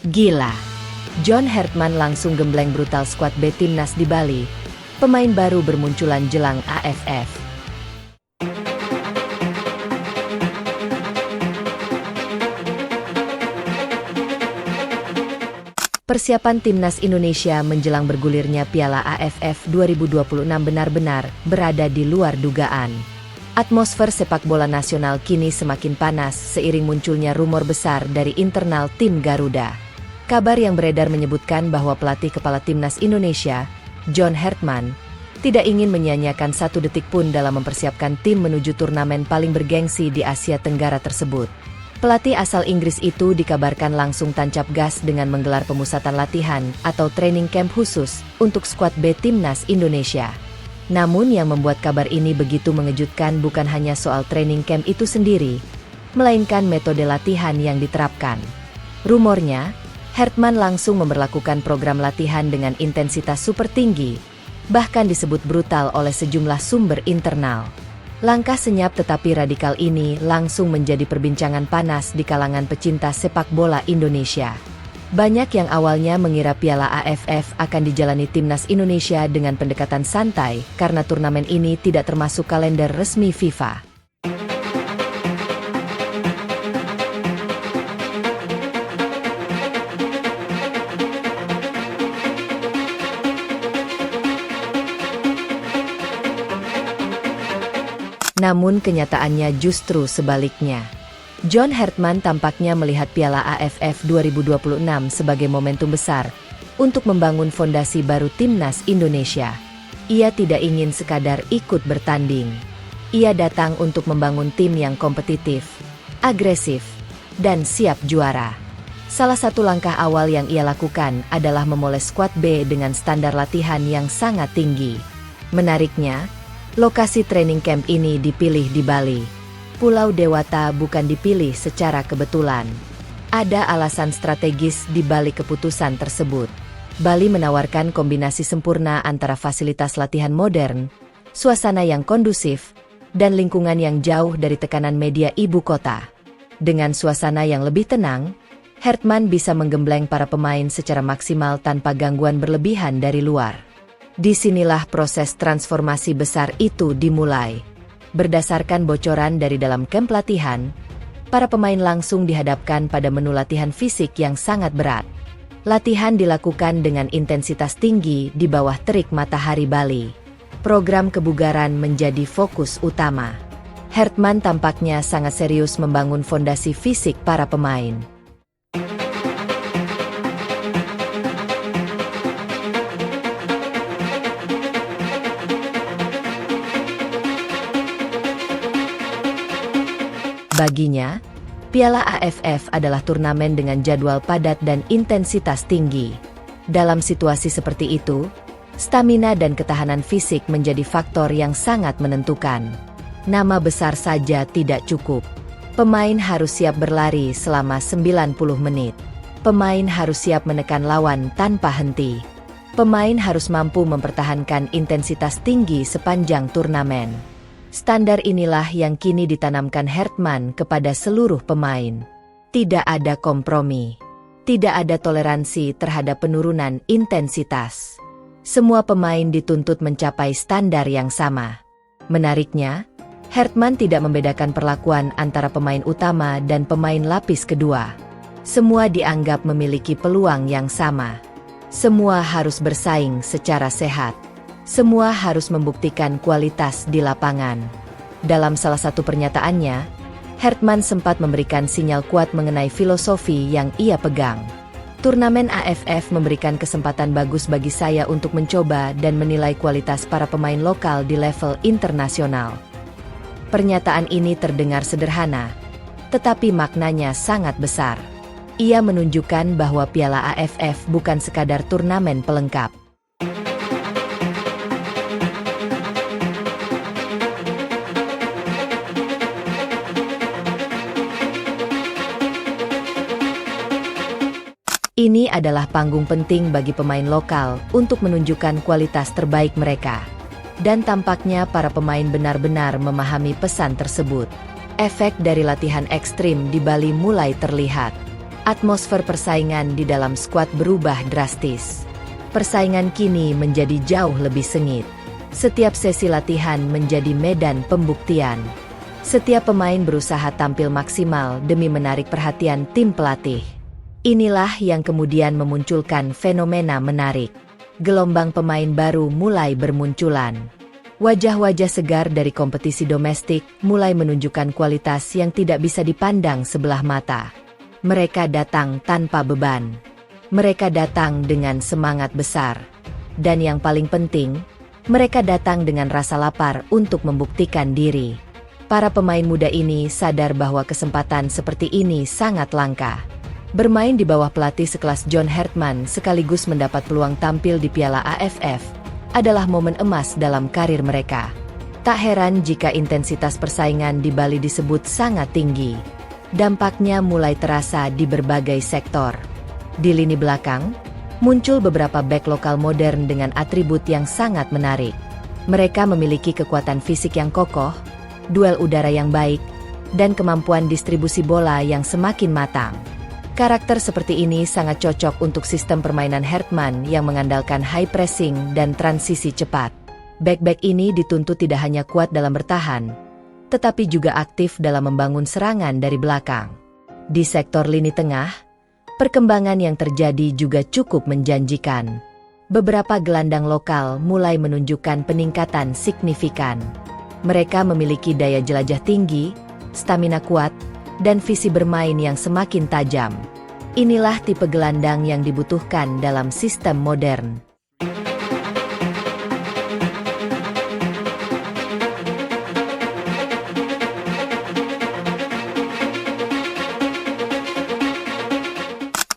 Gila. John Hartman langsung gembleng brutal skuad B Timnas di Bali. Pemain baru bermunculan jelang AFF. Persiapan Timnas Indonesia menjelang bergulirnya Piala AFF 2026 benar-benar berada di luar dugaan. Atmosfer sepak bola nasional kini semakin panas seiring munculnya rumor besar dari internal tim Garuda. Kabar yang beredar menyebutkan bahwa pelatih kepala Timnas Indonesia, John Hartman, tidak ingin menyia-nyiakan satu detik pun dalam mempersiapkan tim menuju turnamen paling bergengsi di Asia Tenggara tersebut. Pelatih asal Inggris itu dikabarkan langsung tancap gas dengan menggelar pemusatan latihan atau training camp khusus untuk skuad B Timnas Indonesia. Namun yang membuat kabar ini begitu mengejutkan bukan hanya soal training camp itu sendiri, melainkan metode latihan yang diterapkan. Rumornya, Hartman langsung memberlakukan program latihan dengan intensitas super tinggi, bahkan disebut brutal oleh sejumlah sumber internal. Langkah senyap tetapi radikal ini langsung menjadi perbincangan panas di kalangan pecinta sepak bola Indonesia. Banyak yang awalnya mengira Piala AFF akan dijalani Timnas Indonesia dengan pendekatan santai karena turnamen ini tidak termasuk kalender resmi FIFA. Namun kenyataannya justru sebaliknya. John Hartman tampaknya melihat Piala AFF 2026 sebagai momentum besar untuk membangun fondasi baru Timnas Indonesia. Ia tidak ingin sekadar ikut bertanding. Ia datang untuk membangun tim yang kompetitif, agresif, dan siap juara. Salah satu langkah awal yang ia lakukan adalah memoles skuad B dengan standar latihan yang sangat tinggi. Menariknya, lokasi training camp ini dipilih di Bali. Pulau Dewata bukan dipilih secara kebetulan. Ada alasan strategis di balik keputusan tersebut. Bali menawarkan kombinasi sempurna antara fasilitas latihan modern, suasana yang kondusif, dan lingkungan yang jauh dari tekanan media ibu kota. Dengan suasana yang lebih tenang, Hartman bisa menggembleng para pemain secara maksimal tanpa gangguan berlebihan dari luar. Disinilah proses transformasi besar itu dimulai. Berdasarkan bocoran dari dalam kamp latihan, para pemain langsung dihadapkan pada menu latihan fisik yang sangat berat. Latihan dilakukan dengan intensitas tinggi di bawah terik matahari Bali. Program kebugaran menjadi fokus utama. Hartman tampaknya sangat serius membangun fondasi fisik para pemain. Baginya, Piala AFF adalah turnamen dengan jadwal padat dan intensitas tinggi. Dalam situasi seperti itu, stamina dan ketahanan fisik menjadi faktor yang sangat menentukan. Nama besar saja tidak cukup. Pemain harus siap berlari selama 90 menit. Pemain harus siap menekan lawan tanpa henti. Pemain harus mampu mempertahankan intensitas tinggi sepanjang turnamen. Standar inilah yang kini ditanamkan Hartman kepada seluruh pemain. Tidak ada kompromi. Tidak ada toleransi terhadap penurunan intensitas. Semua pemain dituntut mencapai standar yang sama. Menariknya, Hartman tidak membedakan perlakuan antara pemain utama dan pemain lapis kedua. Semua dianggap memiliki peluang yang sama. Semua harus bersaing secara sehat. Semua harus membuktikan kualitas di lapangan. Dalam salah satu pernyataannya, Hartman sempat memberikan sinyal kuat mengenai filosofi yang ia pegang. Turnamen AFF memberikan kesempatan bagus bagi saya untuk mencoba dan menilai kualitas para pemain lokal di level internasional. Pernyataan ini terdengar sederhana, tetapi maknanya sangat besar. Ia menunjukkan bahwa Piala AFF bukan sekadar turnamen pelengkap. Ini adalah panggung penting bagi pemain lokal untuk menunjukkan kualitas terbaik mereka. Dan tampaknya para pemain benar-benar memahami pesan tersebut. Efek dari latihan ekstrim di Bali mulai terlihat. Atmosfer persaingan di dalam skuad berubah drastis. Persaingan kini menjadi jauh lebih sengit. Setiap sesi latihan menjadi medan pembuktian. Setiap pemain berusaha tampil maksimal demi menarik perhatian tim pelatih. Inilah yang kemudian memunculkan fenomena menarik. Gelombang pemain baru mulai bermunculan. Wajah-wajah segar dari kompetisi domestik mulai menunjukkan kualitas yang tidak bisa dipandang sebelah mata. Mereka datang tanpa beban. Mereka datang dengan semangat besar. Dan yang paling penting, mereka datang dengan rasa lapar untuk membuktikan diri. Para pemain muda ini sadar bahwa kesempatan seperti ini sangat langka. Bermain di bawah pelatih sekelas John Hartman sekaligus mendapat peluang tampil di Piala AFF adalah momen emas dalam karir mereka. Tak heran jika intensitas persaingan di Bali disebut sangat tinggi. Dampaknya mulai terasa di berbagai sektor. Di lini belakang, muncul beberapa bek lokal modern dengan atribut yang sangat menarik. Mereka memiliki kekuatan fisik yang kokoh, duel udara yang baik, dan kemampuan distribusi bola yang semakin matang. Karakter seperti ini sangat cocok untuk sistem permainan Hartman yang mengandalkan high pressing dan transisi cepat. Bek-bek ini dituntut tidak hanya kuat dalam bertahan, tetapi juga aktif dalam membangun serangan dari belakang. Di sektor lini tengah, perkembangan yang terjadi juga cukup menjanjikan. Beberapa gelandang lokal mulai menunjukkan peningkatan signifikan. Mereka memiliki daya jelajah tinggi, stamina kuat, dan visi bermain yang semakin tajam. Inilah tipe gelandang yang dibutuhkan dalam sistem modern.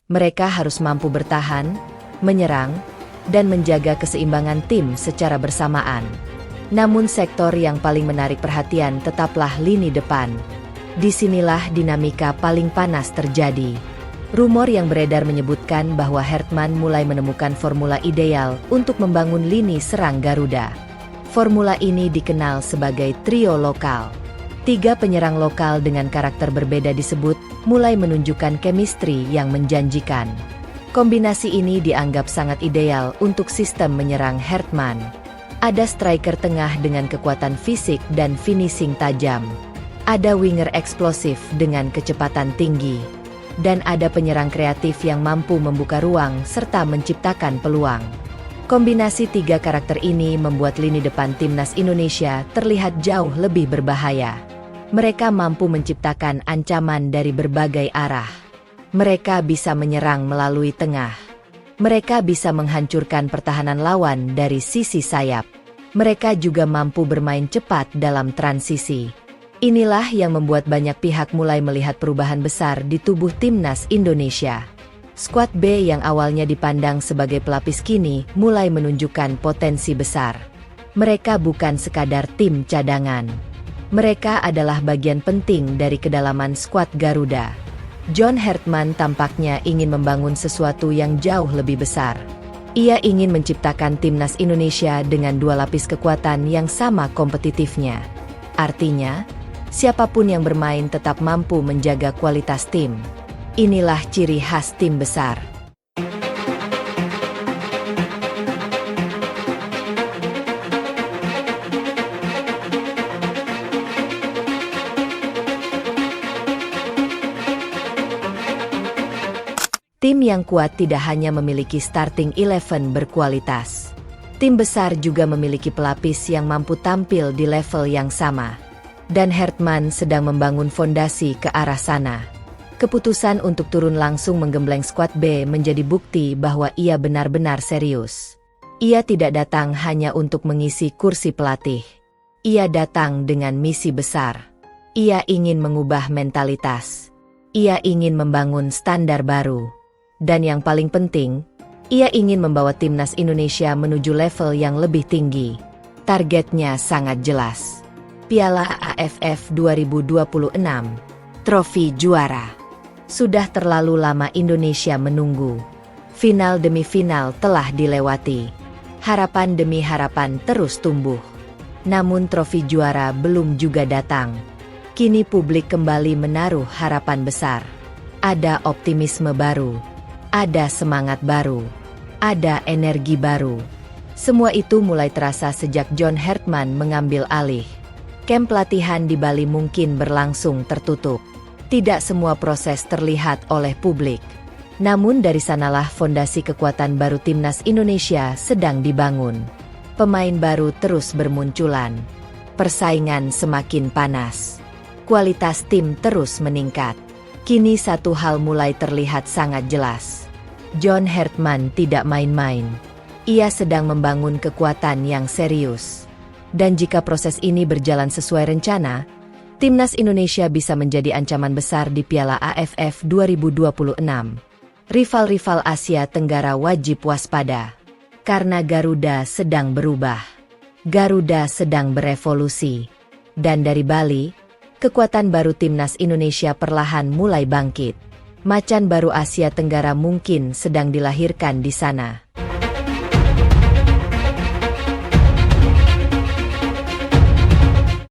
Mereka harus mampu bertahan, menyerang, dan menjaga keseimbangan tim secara bersamaan. Namun sektor yang paling menarik perhatian tetaplah lini depan. Disinilah dinamika paling panas terjadi. Rumor yang beredar menyebutkan bahwa Hartman mulai menemukan formula ideal untuk membangun lini serang Garuda. Formula ini dikenal sebagai trio lokal. 3 penyerang lokal dengan karakter berbeda disebut mulai menunjukkan chemistry yang menjanjikan. Kombinasi ini dianggap sangat ideal untuk sistem menyerang Hartman. Ada striker tengah dengan kekuatan fisik dan finishing tajam. Ada winger eksplosif dengan kecepatan tinggi. Dan ada penyerang kreatif yang mampu membuka ruang serta menciptakan peluang. Kombinasi 3 karakter ini membuat lini depan timnas Indonesia terlihat jauh lebih berbahaya. Mereka mampu menciptakan ancaman dari berbagai arah. Mereka bisa menyerang melalui tengah. Mereka bisa menghancurkan pertahanan lawan dari sisi sayap. Mereka juga mampu bermain cepat dalam transisi. Inilah yang membuat banyak pihak mulai melihat perubahan besar di tubuh timnas Indonesia. Skuad B yang awalnya dipandang sebagai pelapis kini mulai menunjukkan potensi besar. Mereka bukan sekadar tim cadangan. Mereka adalah bagian penting dari kedalaman skuad Garuda. John Hartman tampaknya ingin membangun sesuatu yang jauh lebih besar. Ia ingin menciptakan timnas Indonesia dengan 2 lapis kekuatan yang sama kompetitifnya. Artinya, siapapun yang bermain tetap mampu menjaga kualitas tim. Inilah ciri khas tim besar. Tim yang kuat tidak hanya memiliki starting 11 berkualitas. Tim besar juga memiliki pelapis yang mampu tampil di level yang sama. Dan Hartman sedang membangun fondasi ke arah sana. Keputusan untuk turun langsung menggembleng skuad B menjadi bukti bahwa ia benar-benar serius. Ia tidak datang hanya untuk mengisi kursi pelatih. Ia datang dengan misi besar. Ia ingin mengubah mentalitas. Ia ingin membangun standar baru. Dan yang paling penting, ia ingin membawa timnas Indonesia menuju level yang lebih tinggi. Targetnya sangat jelas. Piala AFF 2026, trofi juara. Sudah terlalu lama Indonesia menunggu. Final demi final telah dilewati. Harapan demi harapan terus tumbuh. Namun trofi juara belum juga datang. Kini publik kembali menaruh harapan besar. Ada optimisme baru, ada semangat baru, ada energi baru. Semua itu mulai terasa sejak John Hartman mengambil alih. Kamp latihan di Bali mungkin berlangsung tertutup. Tidak semua proses terlihat oleh publik. Namun dari sanalah fondasi kekuatan baru Timnas Indonesia sedang dibangun. Pemain baru terus bermunculan. Persaingan semakin panas. Kualitas tim terus meningkat. Kini satu hal mulai terlihat sangat jelas. John Hartman tidak main-main. Ia sedang membangun kekuatan yang serius. Dan jika proses ini berjalan sesuai rencana, Timnas Indonesia bisa menjadi ancaman besar di Piala AFF 2026. Rival-rival Asia Tenggara wajib waspada. Karena Garuda sedang berubah. Garuda sedang berevolusi. Dan dari Bali, kekuatan baru Timnas Indonesia perlahan mulai bangkit. Macan baru Asia Tenggara mungkin sedang dilahirkan di sana.